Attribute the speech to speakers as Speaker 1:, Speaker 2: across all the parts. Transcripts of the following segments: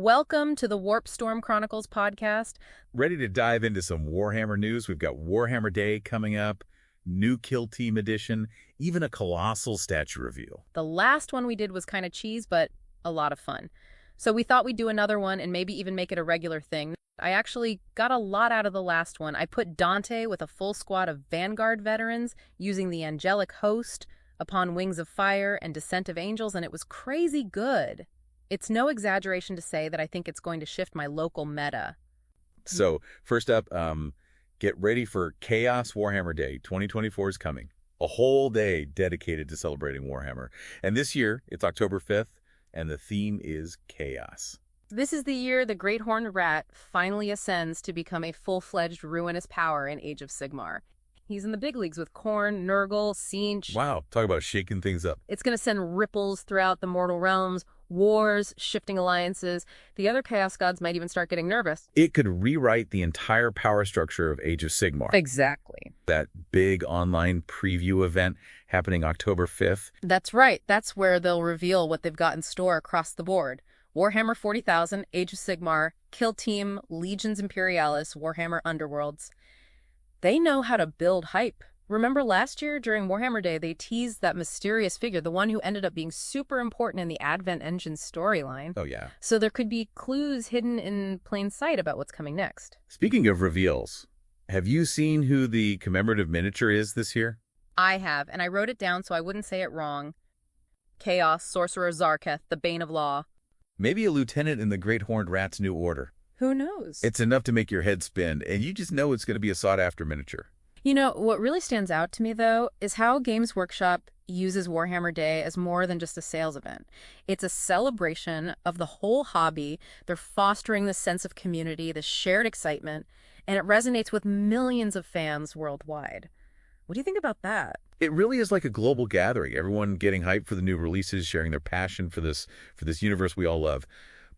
Speaker 1: Welcome to the Warp Storm Chronicles podcast.
Speaker 2: Ready to dive into some Warhammer news? We've got Warhammer Day coming up, new Kill Team edition, even a colossal statue reveal.
Speaker 1: The last one we did was kind of cheese, but a lot of fun. So we thought we'd do another one and maybe even make it a regular thing. I actually got a lot out of the last one. I put Dante with a full squad of Vanguard veterans using the Angelic Host, Upon Wings of Fire, and Descent of Angels, and it was crazy good. It's no exaggeration to say that I think it's going to shift my local meta.
Speaker 2: So first up, get ready for Chaos Warhammer Day. 2024 is coming. A whole day dedicated to celebrating Warhammer. And this year, it's October 5th, and the theme is Chaos.
Speaker 1: This is the year the Great Horned Rat finally ascends to become a full-fledged ruinous power in Age of Sigmar. He's in the big leagues with Khorne, Nurgle, Tzeentch.
Speaker 2: Wow, talk about shaking things up.
Speaker 1: It's going to send ripples throughout the mortal realms, wars, shifting alliances. The other Chaos Gods might even start getting nervous.
Speaker 2: It could rewrite the entire power structure of Age of Sigmar.
Speaker 1: Exactly.
Speaker 2: That big online preview event happening October 5th.
Speaker 1: That's right. That's where they'll reveal what they've got in store across the board. Warhammer 40,000, Age of Sigmar, Kill Team, Legions Imperialis, Warhammer Underworlds. They know how to build hype. Remember last year during Warhammer Day, they teased that mysterious figure, the one who ended up being super important in the Advent Engine storyline.
Speaker 2: Oh, yeah.
Speaker 1: So there could be clues hidden in plain sight about what's coming next.
Speaker 2: Speaking of reveals, have you seen who the commemorative miniature is this year?
Speaker 1: I have, and I wrote it down so I wouldn't say it wrong. Chaos, Sorcerer Zarketh, the Bane of Law.
Speaker 2: Maybe a lieutenant in the Great Horned Rat's new order.
Speaker 1: Who knows?
Speaker 2: It's enough to make your head spin, and you just know it's going to be a sought-after miniature.
Speaker 1: You know, what really stands out to me, though, is how Games Workshop uses Warhammer Day as more than just a sales event. It's a celebration of the whole hobby. They're fostering the sense of community, the shared excitement, and it resonates with millions of fans worldwide. What do you think about that?
Speaker 2: It really is like a global gathering. Everyone getting hyped for the new releases, sharing their passion for this universe we all love.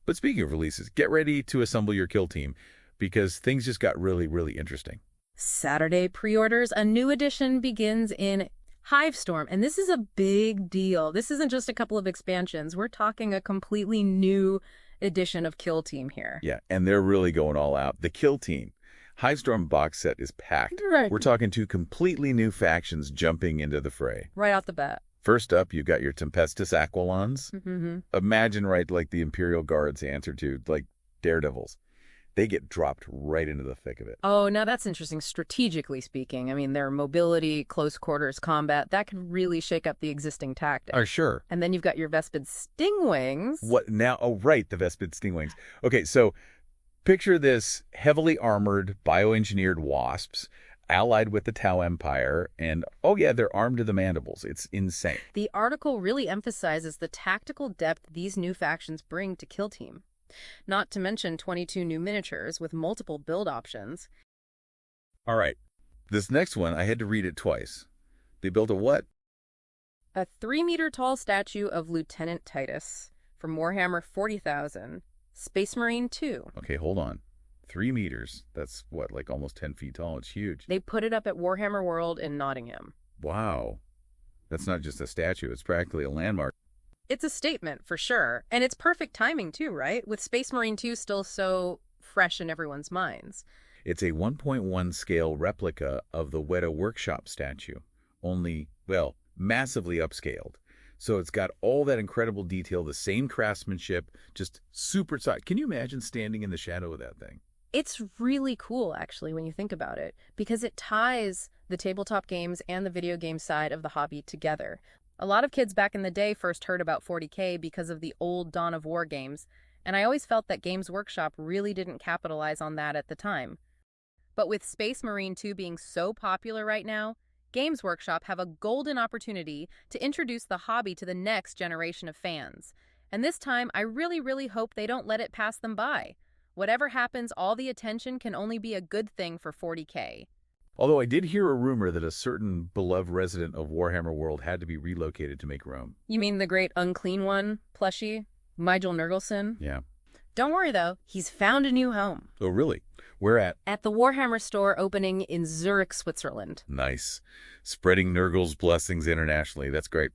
Speaker 2: But speaking of releases, get ready to assemble your kill team because things just got really, really interesting.
Speaker 1: Saturday pre-orders, a new edition begins in Hivestorm, and this is a big deal. This isn't just a couple of expansions. We're talking a completely new edition of Kill Team here.
Speaker 2: Yeah, and they're really going all out. The Kill Team Hivestorm box set is packed.
Speaker 1: Right.
Speaker 2: We're talking two completely new factions jumping into the fray.
Speaker 1: Right off the bat.
Speaker 2: First up, you've got your Tempestus Aquilons.
Speaker 1: Mm-hmm.
Speaker 2: Imagine, right, like the Imperial Guard's answer to, like, Daredevils. They get dropped right into the thick of it.
Speaker 1: Oh, now that's interesting, strategically speaking. I mean, their mobility, close quarters combat, that could really shake up the existing tactics.
Speaker 2: Oh, sure.
Speaker 1: And then you've got your Vespid Stingwings.
Speaker 2: What now? Oh, right, the Vespid Stingwings. Okay, so picture this heavily armored, bioengineered wasps allied with the Tau Empire, and oh yeah, they're armed to the mandibles. It's insane.
Speaker 1: The article really emphasizes the tactical depth these new factions bring to Kill Team. Not to mention 22 new miniatures with multiple build options.
Speaker 2: All right, this next one, I had to read it twice. They built a what?
Speaker 1: A 3-meter-tall statue of Lieutenant Titus from Warhammer 40,000, Space Marine 2.
Speaker 2: Okay, hold on. 3 meters. That's what, like almost 10 feet tall. It's huge.
Speaker 1: They put it up at Warhammer World in Nottingham.
Speaker 2: Wow. That's not just a statue. It's practically a landmark.
Speaker 1: It's a statement, for sure. And it's perfect timing, too, right? With Space Marine 2 still so fresh in everyone's minds.
Speaker 2: It's a 1.1 scale replica of the Weta Workshop statue, only, well, massively upscaled. So it's got all that incredible detail, the same craftsmanship, just super tight. Can you imagine standing in the shadow of that thing?
Speaker 1: It's really cool, actually, when you think about it, because it ties the tabletop games and the video game side of the hobby together. A lot of kids back in the day first heard about 40K because of the old Dawn of War games, and I always felt that Games Workshop really didn't capitalize on that at the time. But with Space Marine 2 being so popular right now, Games Workshop have a golden opportunity to introduce the hobby to the next generation of fans. And this time, I really hope they don't let it pass them by. Whatever happens, all the attention can only be a good thing for 40K.
Speaker 2: Although I did hear a rumor that a certain beloved resident of Warhammer World had to be relocated to make room.
Speaker 1: You mean the great unclean one, plushie? Nigel Nurgleson?
Speaker 2: Yeah.
Speaker 1: Don't worry, though. He's found a new home.
Speaker 2: Oh, really? Where at?
Speaker 1: At the Warhammer store opening in Zurich, Switzerland.
Speaker 2: Nice. Spreading Nurgle's blessings internationally. That's great.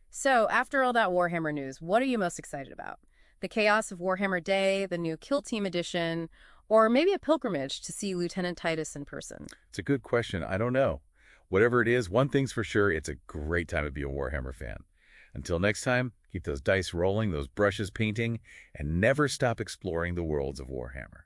Speaker 1: So, after all that Warhammer news, what are you most excited about? The chaos of Warhammer Day, the new Kill Team edition, or maybe a pilgrimage to see Lieutenant Titus in person?
Speaker 2: It's a good question. I don't know. Whatever it is, one thing's for sure, it's a great time to be a Warhammer fan. Until next time, keep those dice rolling, those brushes painting, and never stop exploring the worlds of Warhammer.